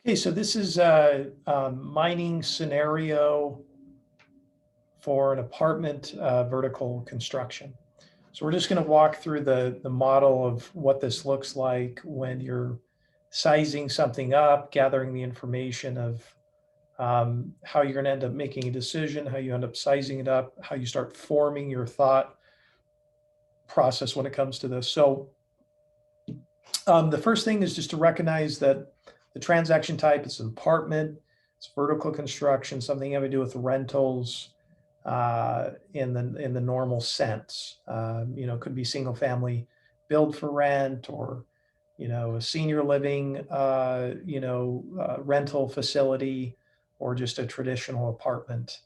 Okay, so this is a mining scenario for an apartment vertical construction. So we're just going to walk through the model of what this looks like when you're sizing something up, gathering the information of how you're going to end up making a decision, how you end up sizing it up, how you start forming your thought process when it comes to this. So the first thing is just to recognize that the transaction type is an apartment, it's vertical construction, something having to do with rentals in the normal sense. Could be single family build for rent, or a senior living rental facility, or just a traditional apartment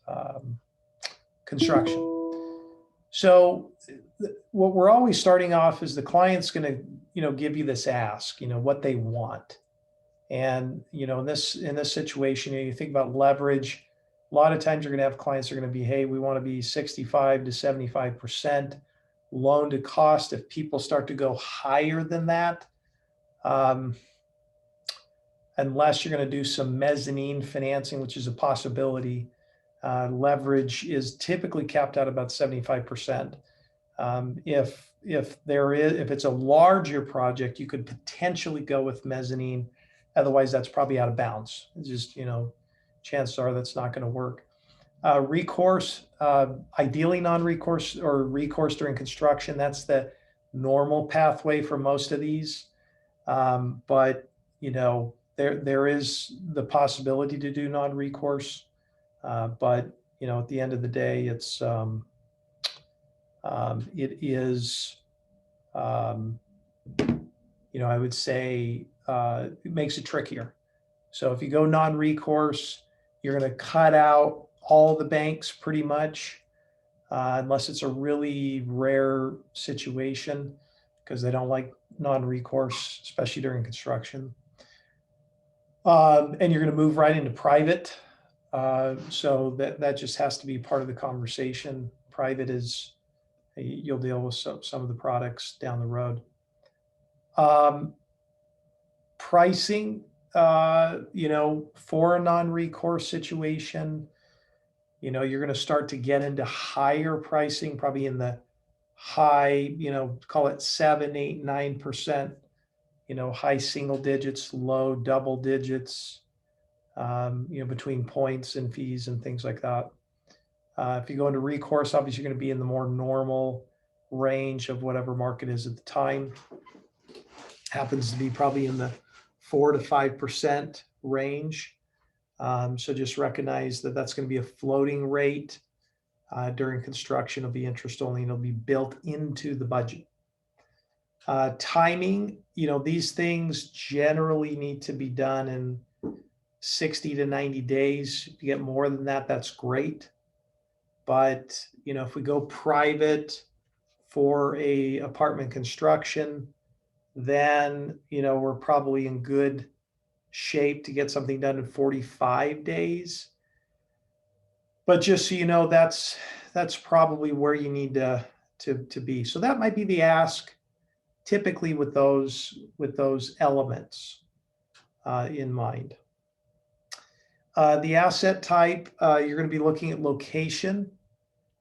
construction. So what we're always starting off is the client's going to give you this ask, what they want. And in this situation, you think about leverage. A lot of times you're going to have clients that are going to be, hey, we want to be 65 to 75% loan to cost. If people start to go higher than that, unless you're going to do some mezzanine financing, which is a possibility, leverage is typically capped out about 75%. If it's a larger project, you could potentially go with mezzanine. Otherwise, that's probably out of bounds. It's just, chances are that's not going to work. Recourse, ideally non-recourse or recourse during construction. That's the normal pathway for most of these. But there is the possibility to do non-recourse. But at the end of the day, it is, I would say it makes it trickier. So if you go non-recourse, you're going to cut out all the banks pretty much, unless it's a really rare situation, because they don't like non-recourse, especially during construction. And you're going to move right into private. So that just has to be part of the conversation. Private is, you'll deal with some of the products down the road. Pricing, for a non-recourse situation, you're going to start to get into higher pricing, probably in the high, call it 7, 8, 9%, high single digits, low double digits, between points and fees and things like that. If you go into recourse, obviously you're going to be in the more normal range of whatever market is at the time. Happens to be probably in the 4 to 5% range. So just recognize that that's going to be a floating rate. During construction, it'll be interest only, and it'll be built into the budget. Timing, these things generally need to be done in 60 to 90 days. If you get more than that, that's great. But, if we go private for a apartment construction, then, we're probably in good shape to get something done in 45 days. But just so you know, that's probably where you need to be. So that might be the ask, typically with those elements in mind. The asset type, you're going to be looking at location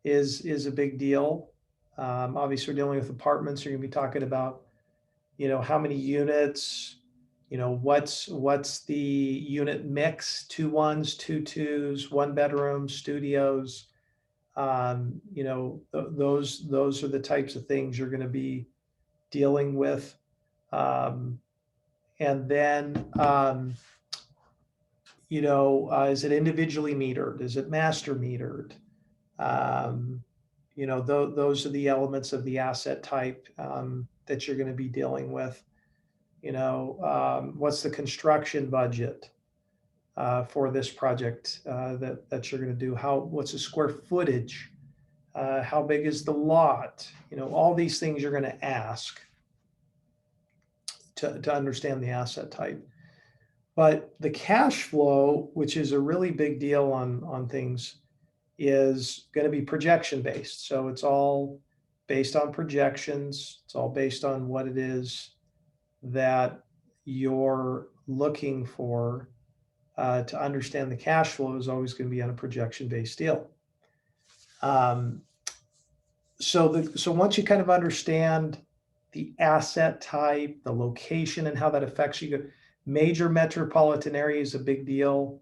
is a big deal. Obviously, we're dealing with apartments. You're going to be talking about, how many units, what's the unit mix, 2 1s, 2 2s, 1 bedroom, studios. Those are the types of things you're going to be dealing with. And then, is it individually metered? Is it master metered? Those are the elements of the asset type that you're going to be dealing with. What's the construction budget for this project that you're going to do? What's the square footage? How big is the lot? All these things you're going to ask to understand the asset type. But the cash flow, which is a really big deal on things, is going to be projection based. So it's all based on projections. It's all based on what it is that you're looking for to understand the cash flow is always going to be on a projection-based deal. So once you kind of understand the asset type, the location, and how that affects you, major metropolitan area is a big deal.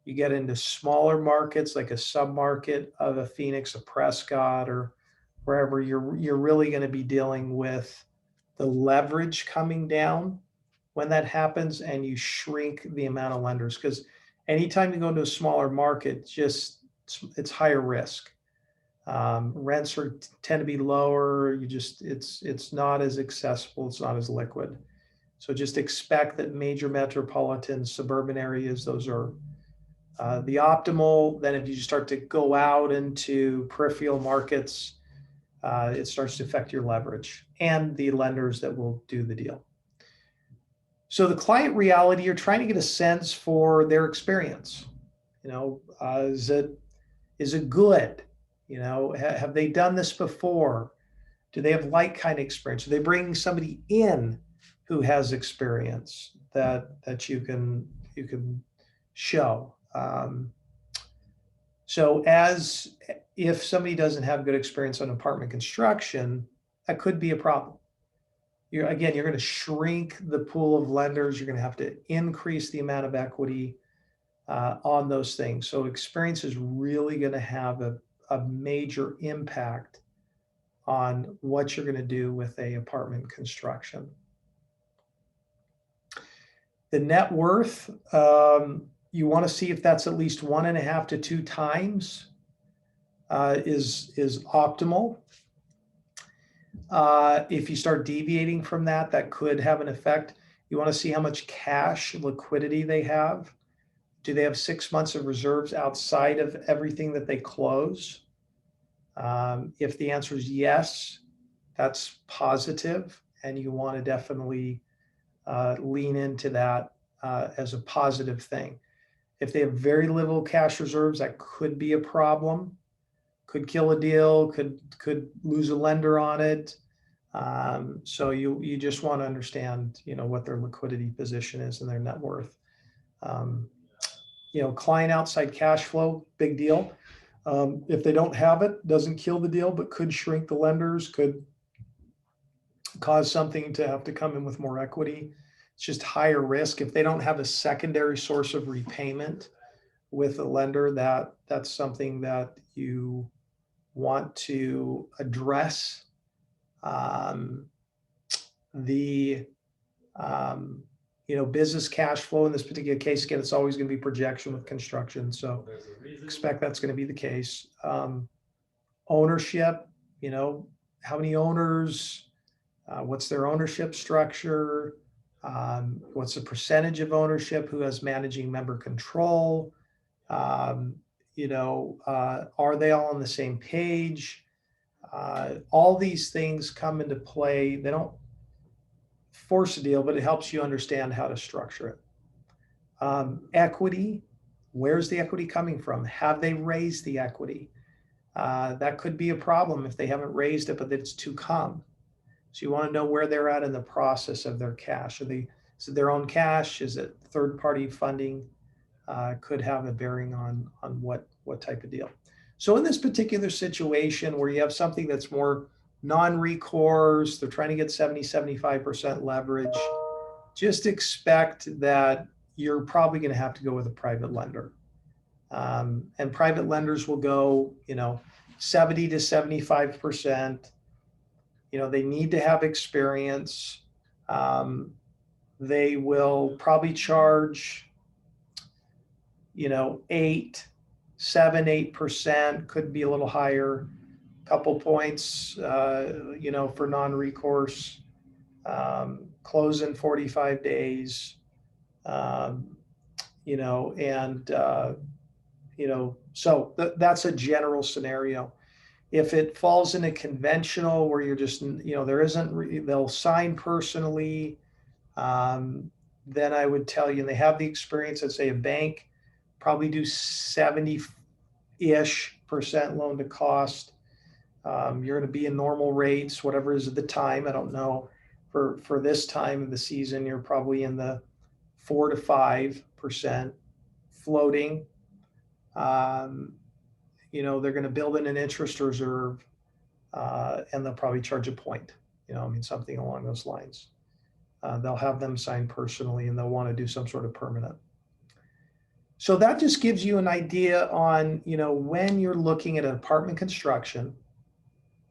You get into smaller markets like a sub-market of a Phoenix, a Prescott, or wherever, you're really going to be dealing with the leverage coming down when that happens, and you shrink the amount of lenders, because anytime you go into a smaller market, it's higher risk. Rents tend to be lower. It's not as accessible. It's not as liquid. So just expect that major metropolitan suburban areas, those are the optimal. Then if you start to go out into peripheral markets, it starts to affect your leverage and the lenders that will do the deal. So the client reality, you're trying to get a sense for their experience. Is it good? Have they done this before? Do they have like kind of experience? Are they bringing somebody in who has experience that you can show? So if somebody doesn't have good experience on apartment construction, that could be a problem. You're going to shrink the pool of lenders. You're going to have to increase the amount of equity on those things. So experience is really going to have a major impact on what you're going to do with a apartment construction. The net worth, you want to see if that's at least 1.5 to 2 times is optimal. If you start deviating from that, that could have an effect. You want to see how much cash liquidity they have. Do they have 6 months of reserves outside of everything that they close? If the answer is yes, that's positive, and you want to definitely lean into that as a positive thing. If they have very little cash reserves, that could be a problem. Could kill a deal, could lose a lender on it. So you just want to understand, what their liquidity position is and their net worth. Client outside cash flow, big deal. If they don't have it, doesn't kill the deal, but could shrink the lenders, could cause something to have to come in with more equity. It's just higher risk. If they don't have a secondary source of repayment with a lender, that's something that you want to address. Business cash flow in this particular case, again, it's always going to be projection with construction. So expect that's going to be the case. Ownership, how many owners, what's their ownership structure? What's the percentage of ownership? Who has managing member control? Are they all on the same page? All these things come into play. They don't force a deal, but it helps you understand how to structure it. Equity, where's the equity coming from? Have they raised the equity? That could be a problem if they haven't raised it, but it's to come. So you want to know where they're at in the process of their cash. Is it their own cash? Is it third-party funding? Could have a bearing on what type of deal. So in this particular situation where you have something that's more non-recourse, they're trying to get 70-75% leverage, just expect that you're probably going to have to go with a private lender. And private lenders will go, 70 to 75%. They need to have experience. They will probably charge, 7-8%, could be a little higher, couple points, for non-recourse, close in 45 days, so that's a general scenario. If it falls in a conventional where you're just, they'll sign personally, then I would tell you, and they have the experience, let's say a bank, probably do 70-ish% loan to cost. You're going to be in normal rates, whatever is at the time. I don't know. For this time of the season, you're probably in the 4 to 5%. floating. They're going to build in an interest reserve, and they'll probably charge a point, something along those lines. They'll have them signed personally, and they'll want to do some sort of permanent. So that just gives you an idea on, when you're looking at apartment construction,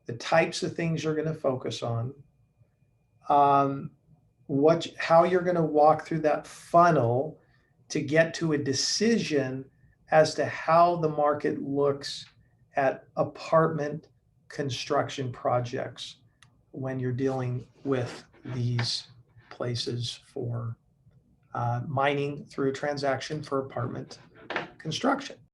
the types of things you're going to focus on, how you're going to walk through that funnel to get to a decision as to how the market looks at apartment construction projects when you're dealing with these places for mining through a transaction for apartment construction.